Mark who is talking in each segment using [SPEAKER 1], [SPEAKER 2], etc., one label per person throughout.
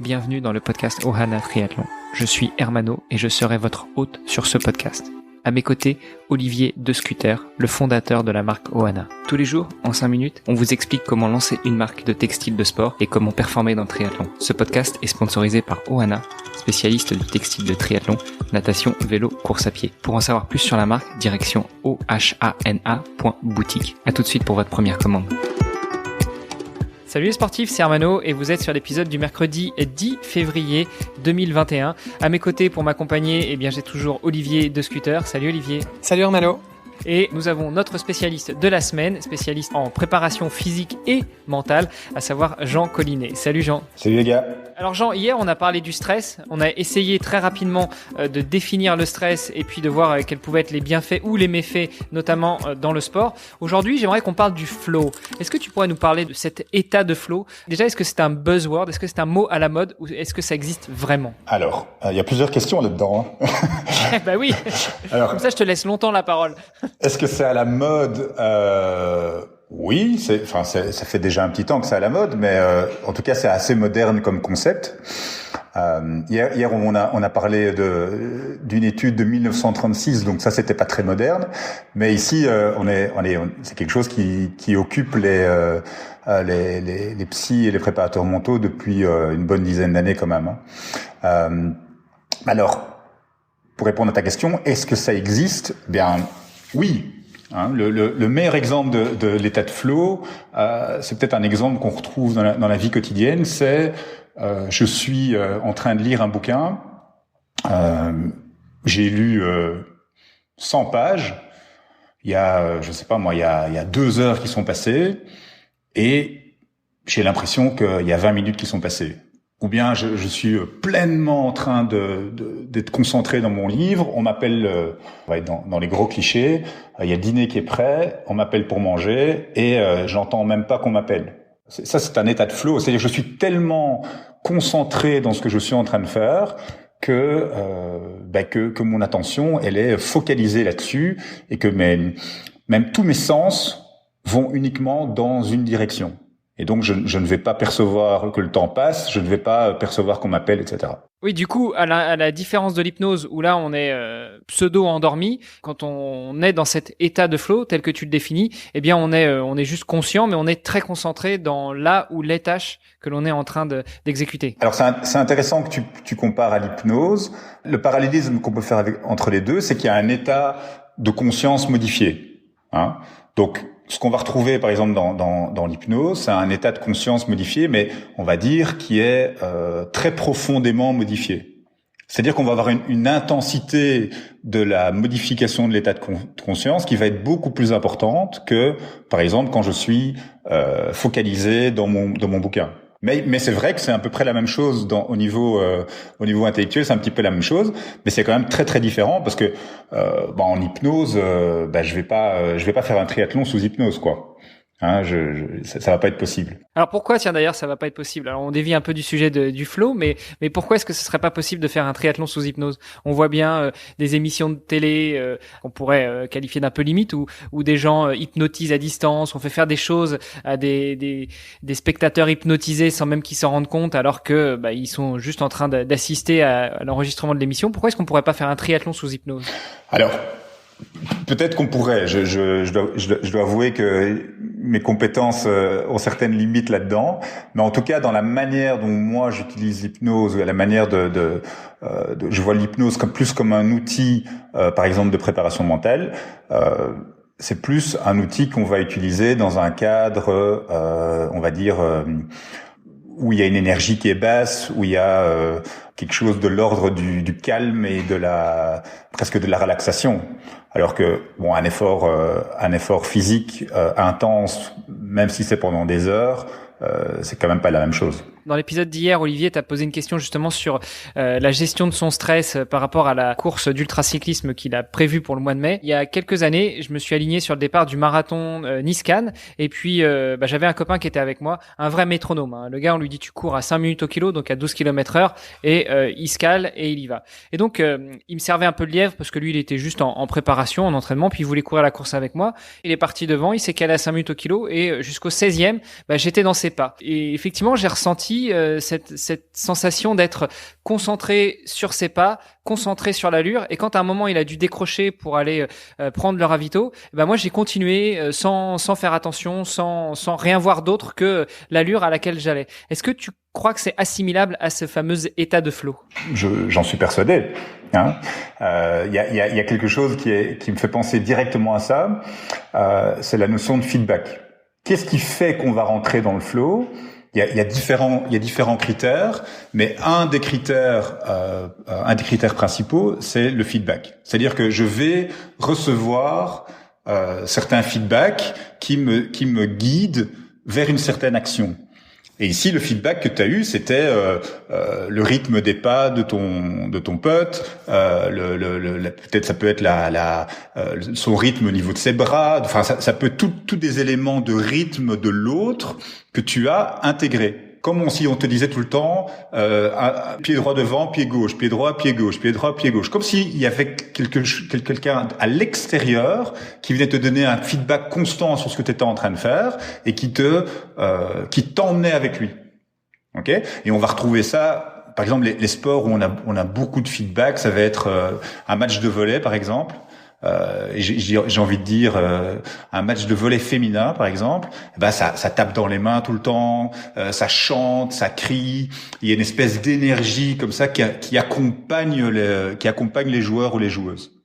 [SPEAKER 1] bienvenue dans le podcast Ohana Triathlon. Je suis Hermano et je serai votre hôte sur ce podcast. À mes côtés, Olivier De Scuter, le fondateur de la marque Ohana. Tous les jours, en 5 minutes, on vous explique comment lancer une marque de textile de sport et comment performer dans le triathlon. Ce podcast est sponsorisé par Ohana, spécialiste du textile de triathlon, natation, vélo, course à pied. Pour en savoir plus sur la marque, direction ohana.boutique. À tout de suite pour votre première commande. Salut les sportifs, c'est Hermano et vous êtes sur l'épisode du mercredi 10 février 2021. À mes côtés pour m'accompagner, j'ai toujours Olivier De Scuter. Salut Olivier.
[SPEAKER 2] Salut Hermano.
[SPEAKER 1] Et nous avons notre spécialiste de la semaine, spécialiste en préparation physique et mentale, à savoir Jean Collinet. Salut Jean.
[SPEAKER 3] Salut les gars.
[SPEAKER 1] Alors Jean, hier on a parlé du stress, on a essayé très rapidement de définir le stress et puis de voir quels pouvaient être les bienfaits ou les méfaits, notamment dans le sport. Aujourd'hui, j'aimerais qu'on parle du flow. Est-ce que tu pourrais nous parler de cet état de flow ? Déjà, est-ce que c'est un buzzword ? Est-ce que c'est un mot à la mode ou est-ce que ça existe vraiment ?
[SPEAKER 3] Alors, il y a plusieurs questions là-dedans.
[SPEAKER 1] Bah oui. Alors, comme ça, je te laisse longtemps la parole.
[SPEAKER 3] Est-ce que c'est à la mode ? Oui, ça fait déjà un petit temps que c'est à la mode, mais en tout cas, c'est assez moderne comme concept. Hier, on a parlé d'une étude de 1936, donc ça, c'était pas très moderne. Mais ici, c'est quelque chose qui occupe les psys et les préparateurs mentaux depuis une bonne dizaine d'années quand même. Alors, pour répondre à ta question, est-ce que ça existe ? Bien, oui. Le meilleur exemple de l'état de flow, c'est peut-être un exemple qu'on retrouve dans la vie quotidienne, c'est je suis en train de lire un bouquin, j'ai lu 100 pages, il y a 2 heures qui sont passées et j'ai l'impression qu'il y a 20 minutes qui sont passées. Ou bien je suis pleinement en train d'être concentré dans mon livre, on m'appelle, on va être dans les gros clichés, il y a le dîner qui est prêt, on m'appelle pour manger et j'entends même pas qu'on m'appelle. Ça, c'est un état de flow, c'est-à-dire que je suis tellement concentré dans ce que je suis en train de faire que mon attention, elle est focalisée là-dessus et que même tous mes sens vont uniquement dans une direction. Et donc, je ne vais pas percevoir que le temps passe, je ne vais pas percevoir qu'on m'appelle, etc.
[SPEAKER 1] Oui, du coup, à la différence de l'hypnose, où là, on est pseudo-endormi, quand on est dans cet état de flow, tel que tu le définis, on est juste conscient, mais on est très concentré dans la ou les tâches que l'on est en train d'exécuter.
[SPEAKER 3] Alors, c'est intéressant que tu compares à l'hypnose. Le parallélisme qu'on peut faire entre les deux, c'est qu'il y a un état de conscience modifié. Donc, ce qu'on va retrouver, par exemple, dans l'hypnose, c'est un état de conscience modifié, mais on va dire qui est très profondément modifié. C'est-à-dire qu'on va avoir une intensité de la modification de l'état de conscience qui va être beaucoup plus importante que, par exemple, quand je suis focalisé dans mon bouquin. Mais c'est vrai que c'est à peu près la même chose au niveau intellectuel, c'est un petit peu la même chose, mais c'est quand même très très différent parce que en hypnose, je vais pas faire un triathlon sous hypnose quoi. Ça va pas être possible.
[SPEAKER 1] Alors pourquoi, tiens d'ailleurs, ça va pas être possible ? Alors on dévie un peu du sujet du flow, mais pourquoi est-ce que ce serait pas possible de faire un triathlon sous hypnose ? On voit bien des émissions de télé qu'on pourrait qualifier d'un peu limite, où des gens hypnotisent à distance, on fait faire des choses à des spectateurs hypnotisés sans même qu'ils s'en rendent compte, alors que ils sont juste en train d'assister à l'enregistrement de l'émission. Pourquoi est-ce qu'on pourrait pas faire un triathlon sous hypnose ?
[SPEAKER 3] Alors, peut-être qu'on pourrait. Je dois avouer que mes compétences ont certaines limites là-dedans, mais en tout cas dans la manière dont moi j'utilise l'hypnose, la manière je vois l'hypnose plus comme un outil, par exemple de préparation mentale. C'est plus un outil qu'on va utiliser dans un cadre, on va dire, où il y a une énergie qui est basse, où il y a quelque chose de l'ordre du calme et presque de la relaxation. Alors que un effort physique intense, même si c'est pendant des heures, c'est quand même pas la même chose.
[SPEAKER 1] Dans l'épisode d'hier, Olivier t'a posé une question justement sur la gestion de son stress par rapport à la course d'ultracyclisme qu'il a prévue pour le mois de mai. Il y a quelques années, je me suis aligné sur le départ du marathon Nice-Cannes et puis j'avais un copain qui était avec moi, un vrai métronome. Le gars, on lui dit tu cours à 5 minutes au kilo, donc à 12 km/h et il se cale et il y va. Et donc il me servait un peu de lièvre parce que lui, il était juste en préparation, en entraînement, puis il voulait courir la course avec moi. Il est parti devant, il s'est calé à 5 minutes au kilo et jusqu'au 16e, j'étais dans ses ses pas. Et effectivement, j'ai ressenti cette sensation d'être concentré sur ses pas, concentré sur l'allure. Et quand à un moment il a dû décrocher pour aller prendre le ravito, moi j'ai continué sans faire attention, sans rien voir d'autre que l'allure à laquelle j'allais. Est-ce que tu crois que c'est assimilable à ce fameux état de flow?
[SPEAKER 3] J'en suis persuadé. Y a quelque chose qui me fait penser directement à ça. C'est la notion de feedback. Qu'est-ce qui fait qu'on va rentrer dans le flow? Il y a différents critères, mais un des critères principaux, c'est le feedback. C'est-à-dire que je vais recevoir certains feedbacks qui me guident vers une certaine action. Et ici, le feedback que tu as eu, c'était le rythme des pas de ton pote, peut-être ça peut être son rythme au niveau de ses bras. Enfin, ça peut tout des éléments de rythme de l'autre que tu as intégrés. Comme si on te disait tout le temps, pied droit devant, pied gauche, pied droit, pied gauche, pied droit, pied gauche. Comme s'il y avait quelqu'un à l'extérieur qui venait te donner un feedback constant sur ce que tu étais en train de faire et qui t'emmenait avec lui. Ok ? Et on va retrouver ça, par exemple, les sports où on a beaucoup de feedback, ça va être un match de volley, par exemple. J'ai envie de dire un match de volley féminin par exemple, ça tape dans les mains tout le temps, ça chante, ça crie, il y a une espèce d'énergie comme ça qui accompagne les joueurs ou les joueuses.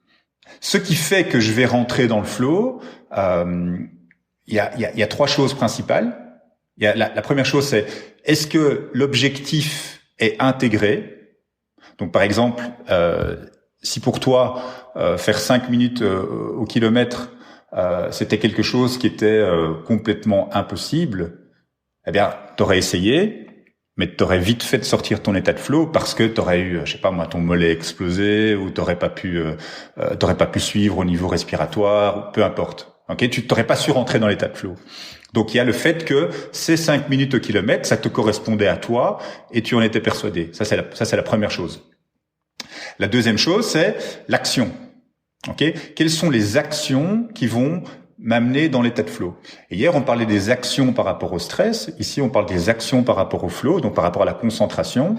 [SPEAKER 3] Ce qui fait que je vais rentrer dans le flow, il y a trois choses principales. Il y a la première chose, c'est est-ce que l'objectif est intégré? Donc par exemple, si pour toi faire 5 minutes au kilomètre c'était quelque chose qui était complètement impossible, eh bien t'aurais essayé, mais t'aurais vite fait de sortir de ton état de flow parce que t'aurais eu, je sais pas moi, ton mollet explosé ou t'aurais pas pu suivre au niveau respiratoire, peu importe. Ok, tu t'aurais pas su rentrer dans l'état de flow. Donc il y a le fait que ces 5 minutes au kilomètre, ça te correspondait à toi et tu en étais persuadé. Ça c'est la première chose. La deuxième chose, c'est l'action. Okay ? Quelles sont les actions qui vont m'amener dans l'état de flow? Et hier, on parlait des actions par rapport au stress. Ici, on parle des actions par rapport au flow, donc par rapport à la concentration.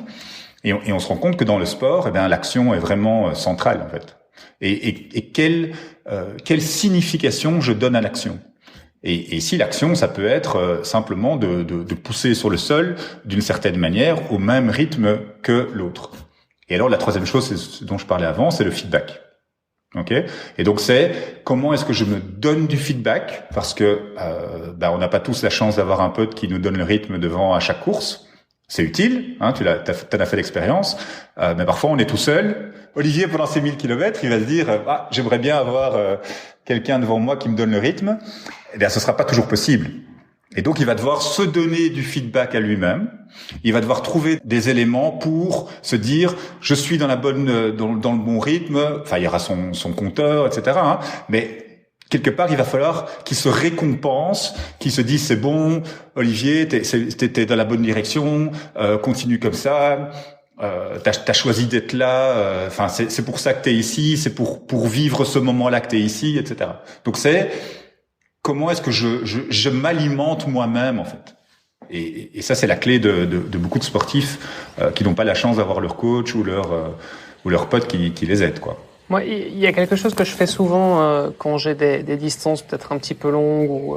[SPEAKER 3] Et on se rend compte que dans le sport, l'action est vraiment centrale, en fait. Et quelle signification je donne à l'action? Et ici, l'action, ça peut être simplement de pousser sur le sol d'une certaine manière, au même rythme que l'autre. Et alors, la troisième chose, c'est ce dont je parlais avant, c'est le feedback. Ok. Et donc, c'est comment est-ce que je me donne du feedback, parce que on n'a pas tous la chance d'avoir un pote qui nous donne le rythme devant à chaque course. C'est utile, hein, t'en as fait l'expérience, mais parfois on est tout seul. Olivier, pendant ses 1000 kilomètres, il va se dire j'aimerais bien avoir quelqu'un devant moi qui me donne le rythme. Eh bien, ce sera pas toujours possible. Et donc, il va devoir se donner du feedback à lui-même. Il va devoir trouver des éléments pour se dire, je suis dans le bon rythme. Enfin, il y aura son compteur, etc. Hein, mais quelque part, il va falloir qu'il se récompense, qu'il se dise, c'est bon, Olivier, t'es dans la bonne direction, continue comme ça. T'as choisi d'être là. Enfin, c'est pour ça que t'es ici. C'est pour vivre ce moment-là que t'es ici, etc. Donc, c'est comment est-ce que je m'alimente moi-même, en fait. Et ça, c'est la clé de beaucoup de sportifs qui n'ont pas la chance d'avoir leur coach ou leur pote qui les aide, quoi.
[SPEAKER 2] Moi, il y a quelque chose que je fais souvent quand j'ai des distances peut-être un petit peu longues ou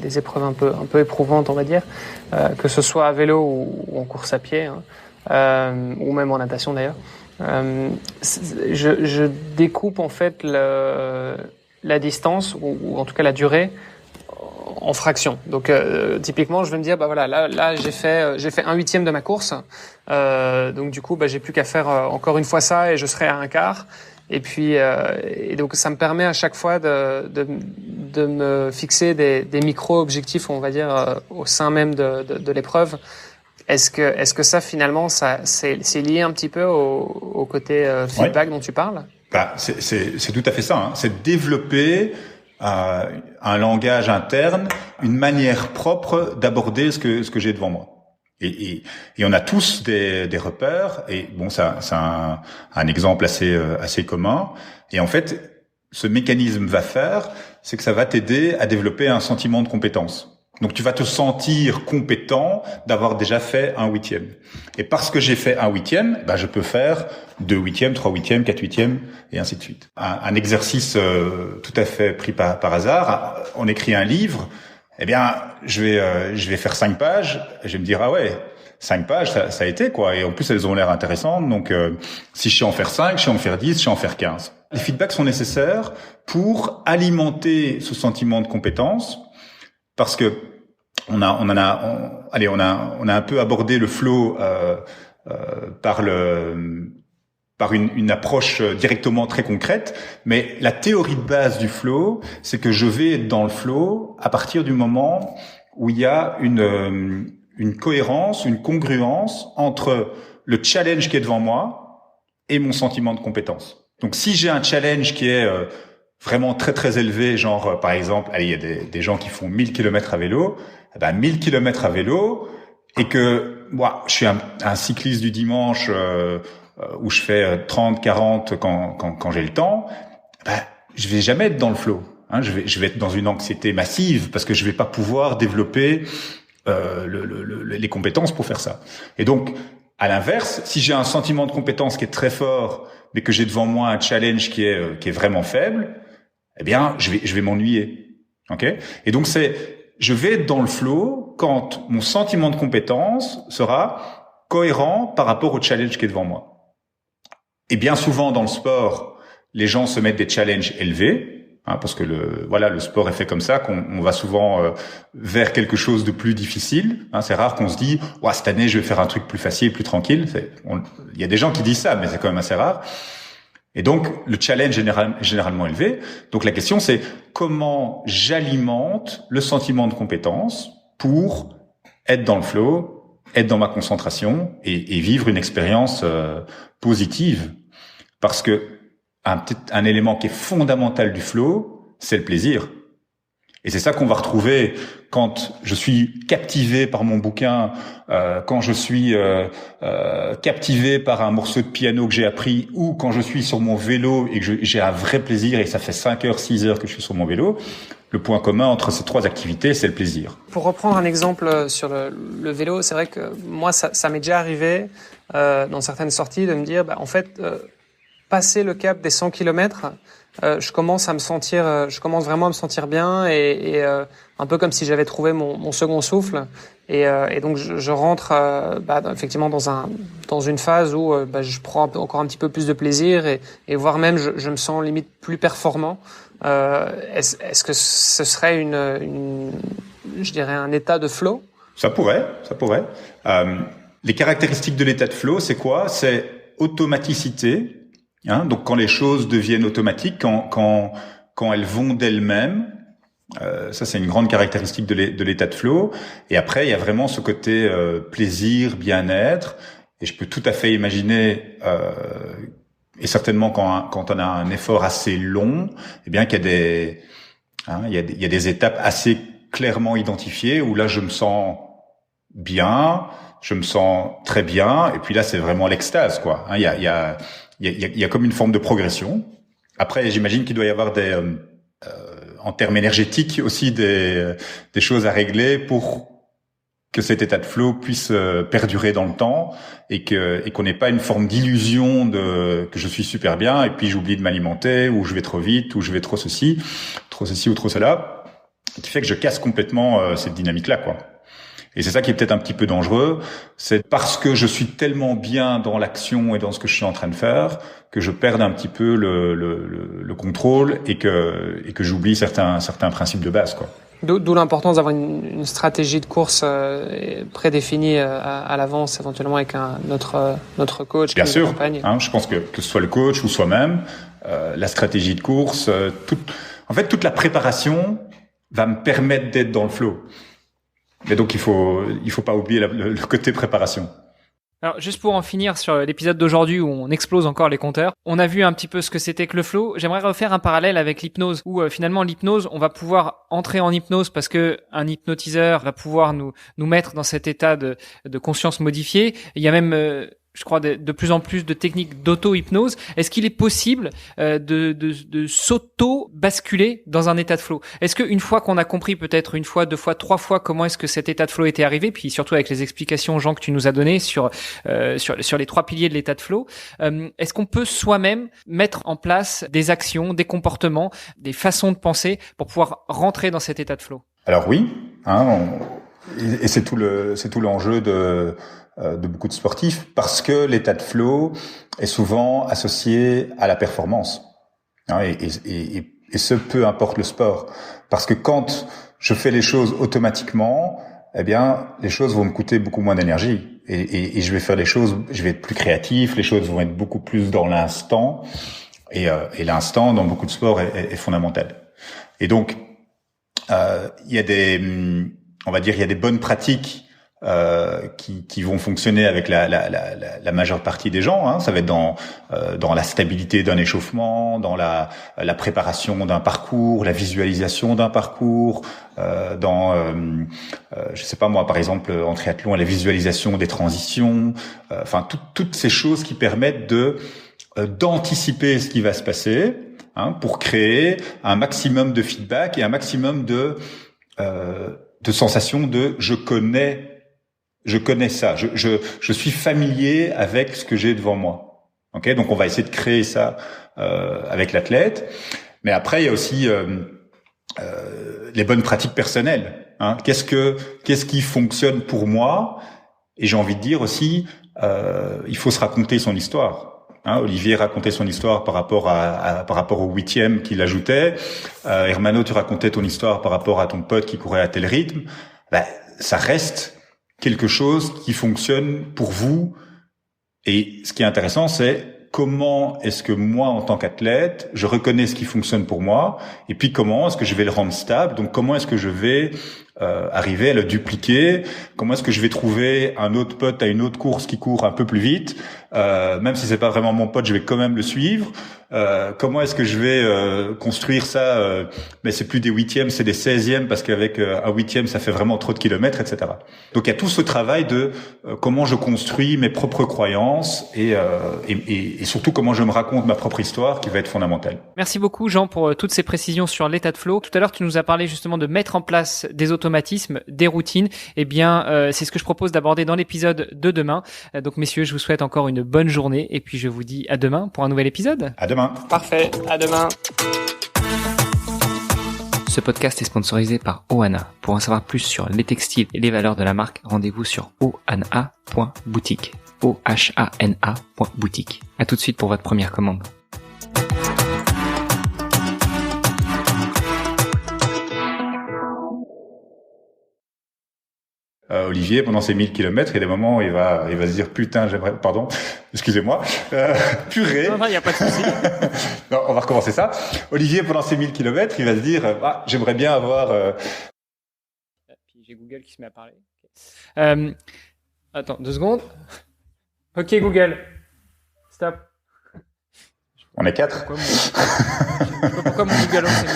[SPEAKER 2] des épreuves un peu éprouvantes, on va dire, que ce soit à vélo ou en course à pied, ou même en natation d'ailleurs. Je découpe en fait la distance ou en tout cas la durée en fractions. Donc typiquement, je vais me dire là j'ai fait 1/8 de ma course. Donc du coup, j'ai plus qu'à faire encore une fois ça et je serai à 1/4. Et puis et donc ça me permet à chaque fois de me fixer des micro-objectifs, on va dire au sein même de l'épreuve. Est-ce que ça finalement c'est lié un petit peu au côté feedback dont tu parles?
[SPEAKER 3] C'est tout à fait ça. Hein. C'est développer un langage interne, une manière propre d'aborder ce que j'ai devant moi. Et on a tous des repères. Et bon, c'est un exemple assez commun. Et en fait, ce mécanisme va faire, c'est que ça va t'aider à développer un sentiment de compétence. Donc tu vas te sentir compétent d'avoir déjà fait un huitième. Et parce que j'ai fait un huitième, je peux faire 2 huitièmes, 3 huitièmes, 4 huitièmes, et ainsi de suite. Un exercice tout à fait pris par hasard. On écrit un livre. Eh bien, je vais faire 5 pages. Je vais me dire, ah ouais, 5 pages, ça a été, quoi. Et en plus, elles ont l'air intéressantes. Donc, si je sais en faire 5, je sais en faire 10, je sais en faire 15. Les feedbacks sont nécessaires pour alimenter ce sentiment de compétence, parce que on a un peu abordé le flow par une approche directement très concrète, mais la théorie de base du flow, c'est que je vais être dans le flow à partir du moment où il y a une cohérence, une congruence entre le challenge qui est devant moi et mon sentiment de compétence. Donc si j'ai un challenge qui est vraiment très très élevé, genre par exemple, il y a des gens qui font 1000 km à vélo, 1000 km à vélo, et que moi je suis un cycliste du dimanche où je fais 30, 40 quand j'ai le temps, je vais jamais être dans le flow. Je vais être dans une anxiété massive parce que je vais pas pouvoir développer les compétences pour faire ça. Et donc, à l'inverse, si j'ai un sentiment de compétence qui est très fort, mais que j'ai devant moi un challenge qui est vraiment faible, eh bien, je vais m'ennuyer. Ok ? Et donc je vais être dans le flow quand mon sentiment de compétence sera cohérent par rapport au challenge qui est devant moi. Et bien souvent dans le sport, les gens se mettent des challenges élevés, parce que le sport est fait comme ça, qu'on va souvent vers quelque chose de plus difficile. C'est rare qu'on se dise cette année je vais faire un truc plus facile, plus tranquille. Il y a des gens qui disent ça, mais c'est quand même assez rare. Et donc le challenge est généralement élevé. Donc la question c'est comment j'alimente le sentiment de compétence pour être dans le flow, être dans ma concentration et vivre une expérience positive. Parce que un élément qui est fondamental du flow, c'est le plaisir. Et c'est ça qu'on va retrouver quand je suis captivé par mon bouquin, quand je suis captivé par un morceau de piano que j'ai appris, ou quand je suis sur mon vélo et que j'ai un vrai plaisir et ça fait 5 heures, 6 heures que je suis sur mon vélo. Le point commun entre ces 3 activités, c'est le plaisir.
[SPEAKER 2] Pour reprendre un exemple sur le vélo, c'est vrai que moi, ça m'est déjà arrivé dans certaines sorties de me dire, en fait, passer le cap des 100 km, je commence vraiment à me sentir bien et un peu comme si j'avais trouvé mon second souffle. Et donc je rentre effectivement dans une phase où je prends encore un petit peu plus de plaisir et voire même je me sens limite plus performant. Est-ce que ce serait je dirais un état de flow?
[SPEAKER 3] Ça pourrait. Les caractéristiques de l'état de flow, c'est quoi? C'est automaticité. Donc quand les choses deviennent automatiques, quand elles vont d'elles-mêmes, ça c'est une grande caractéristique de l'état de flow. Et après il y a vraiment ce côté plaisir, bien-être. Et je peux tout à fait imaginer, et certainement quand on a un effort assez long, eh bien qu'il y a des étapes assez clairement identifiées où là je me sens bien, je me sens très bien, et puis là c'est vraiment l'extase, quoi. Il y a comme une forme de progression. Après, j'imagine qu'il doit y avoir en termes énergétiques aussi des choses à régler pour que cet état de flow puisse perdurer dans le temps et qu'on n'ait pas une forme d'illusion que je suis super bien et puis j'oublie de m'alimenter ou je vais trop vite ou je vais trop ceci ou trop cela, qui fait que je casse complètement cette dynamique-là, quoi. Et c'est ça qui est peut-être un petit peu dangereux, c'est parce que je suis tellement bien dans l'action et dans ce que je suis en train de faire que je perde un petit peu le contrôle et que j'oublie certains principes de base, quoi.
[SPEAKER 2] D'où l'importance d'avoir une stratégie de course prédéfinie à l'avance, éventuellement avec notre coach.
[SPEAKER 3] Bien sûr,
[SPEAKER 2] accompagne.
[SPEAKER 3] Je pense que ce soit le coach ou soi-même, la stratégie de course, toute la préparation va me permettre d'être dans le flow. Mais donc il faut pas oublier le côté préparation.
[SPEAKER 1] Alors juste pour en finir sur l'épisode d'aujourd'hui où on explose encore les compteurs, on a vu un petit peu ce que c'était que le flow. J'aimerais refaire un parallèle avec l'hypnose où finalement l'hypnose, on va pouvoir entrer en hypnose parce que un hypnotiseur va pouvoir nous mettre dans cet état de conscience modifiée. Il y a même je crois, de plus en plus de techniques d'auto-hypnose. Est-ce qu'il est possible de s'auto-basculer dans un état de flow? Est-ce qu'une fois qu'on a compris peut-être une fois, deux fois, trois fois comment est-ce que cet état de flow était arrivé, puis surtout avec les explications, Jean, que tu nous as données sur les trois piliers de l'état de flow, est-ce qu'on peut soi-même mettre en place des actions, des comportements, des façons de penser pour pouvoir rentrer dans cet état de flow?
[SPEAKER 3] Alors oui, et c'est tout l'enjeu de beaucoup de sportifs, parce que l'état de flow est souvent associé à la performance, et ce, peu importe le sport, parce que quand je fais les choses automatiquement, eh bien les choses vont me coûter beaucoup moins d'énergie, et je vais faire les choses, je vais être plus créatif, les choses vont être beaucoup plus dans l'instant, et l'instant dans beaucoup de sports est fondamental. Et donc il y a des bonnes pratiques qui vont fonctionner avec la majeure partie des gens. Ça va être dans la stabilité d'un échauffement, dans la préparation d'un parcours, la visualisation d'un parcours, je sais pas moi, par exemple en triathlon, la visualisation des transitions. Toutes ces choses qui permettent d'anticiper ce qui va se passer, pour créer un maximum de feedback et un maximum de sensations de je connais ça, je suis familier avec ce que j'ai devant moi. Okay, donc on va essayer de créer ça avec l'athlète. Mais après il y a aussi les bonnes pratiques personnelles. Qu'est-ce qui fonctionne pour moi? Et j'ai envie de dire aussi, il faut se raconter son histoire. Olivier racontait son histoire par rapport au 8e qu'il ajoutait. Hermano, tu racontais ton histoire par rapport à ton pote qui courait à tel rythme. Ça reste quelque chose qui fonctionne pour vous. Et ce qui est intéressant, c'est comment est-ce que moi, en tant qu'athlète, je reconnais ce qui fonctionne pour moi, et puis comment est-ce que je vais le rendre stable. Donc comment est-ce que je vais arriver à le dupliquer, comment est-ce que je vais trouver un autre pote à une autre course qui court un peu plus vite, même si c'est pas vraiment mon pote, je vais quand même le suivre. Comment est-ce que je vais construire ça, mais c'est plus des 8e, c'est des 16e, parce qu'avec un 8e ça fait vraiment trop de kilomètres, etc. Donc il y a tout ce travail de comment je construis mes propres croyances et surtout comment je me raconte ma propre histoire, qui va être fondamentale.
[SPEAKER 1] Merci beaucoup Jean pour toutes ces précisions sur l'état de flow. Tout à l'heure tu nous as parlé justement de mettre en place des automatismes, des routines. Eh bien c'est ce que je propose d'aborder dans l'épisode de demain. Donc messieurs, je vous souhaite encore une bonne journée et puis je vous dis à demain pour un nouvel épisode.
[SPEAKER 3] À demain.
[SPEAKER 2] Parfait, à demain.
[SPEAKER 1] Ce podcast est sponsorisé par Ohana. Pour en savoir plus sur les textiles et les valeurs de la marque, rendez-vous sur ohana.boutique. ohana.boutique. À tout de suite pour votre première commande.
[SPEAKER 3] Olivier, pendant ces 1000 kilomètres, il y a des moments où il va se dire putain, excusez-moi, purée.
[SPEAKER 1] Non, il n'y a pas de souci.
[SPEAKER 3] Non, on va recommencer ça. Olivier, pendant ces 1000 kilomètres, il va se dire j'aimerais bien avoir.
[SPEAKER 1] Puis j'ai Google qui se met à parler. Attends, 2 secondes. Ok Google, stop.
[SPEAKER 3] On est 4.
[SPEAKER 1] Je sais pas pourquoi mon Google s'est mis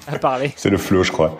[SPEAKER 1] à parler.
[SPEAKER 3] C'est le flow, je crois.